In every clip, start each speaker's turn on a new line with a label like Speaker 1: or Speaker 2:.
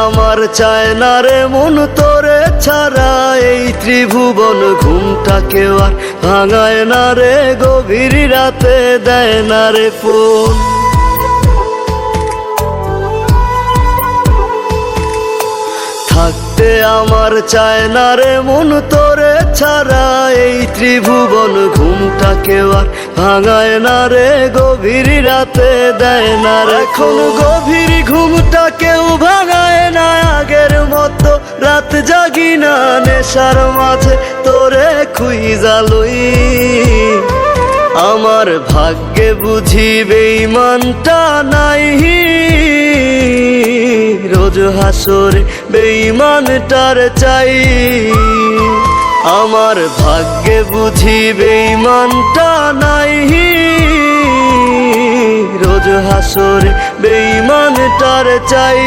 Speaker 1: আমার চায় না রে মন তোরে ছাড়া, এই ত্রিভুবন ঘুমটাকেও আর ভাঙায় না রে, গভীর রাতে দেয় না রে ফোন। থাকতে আমার চায় না রে মন তোরে ছাড়া, এই ত্রিভুবন ঘুমটাকেও আর ভাঙায় না রে, গভীর রাতে দেয় না রে। এখন গভীর ঘুমটা কেউ ভাঙায় না, আগের মতো রাত জাগি না, নেশার মাঝে তোরে খুঁজা লই। আমার ভাগ্যে বুঝি বেঈমানটা নাই, রোজ হাসরে বেঈমানটার চাই। আমার ভাগ্যে বুঝি বেঈমানটা নাই, রোজ হাসরে বেঈমানটার চাই।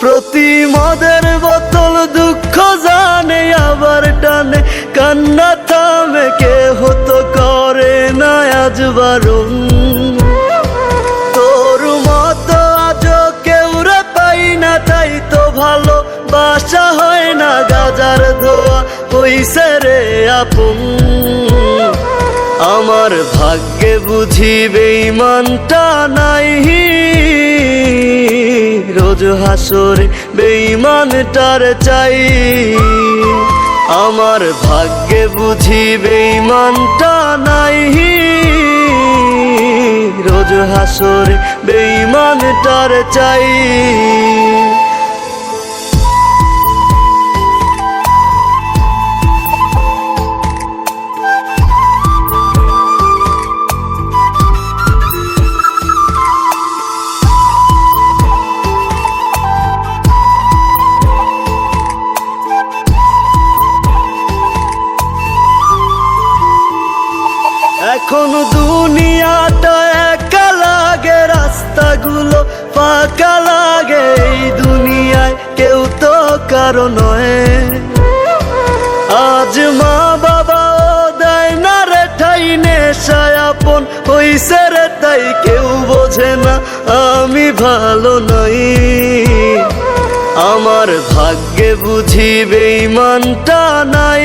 Speaker 1: প্রতি মদের বোতল দুঃখ জানে আবার টানে, কান্না থামে কে হতো করে না আজ বারণ। তোর মতো আজ কেউ রে পাই না, তাই তো ভালো বাসা হয় না, গাজার ধোয়া হইছে রে আপন। আমার ভাগ্যে বুঝি বেঈমানটা নাই, রোজ হাসরে বেঈমানটার চাই। আমার ভাগ্যে বুঝি বেঈমানটা নাই, রোজ হাসরে বেঈমানটার চাই। এখন দুনিয়াটা একা লাগে, রাস্তাগুলো ফাঁকা লাগে, এই দুনিয়ায় কেউ তো কারো নয়। আজ মা বাবাও দেয় না রে ঠাই, নেশায় আপন হইছে রে তাই কেউ বোঝে না আমি ভালো নই। আমার ভাগ্যে বুঝি বেঈমানটা নাই।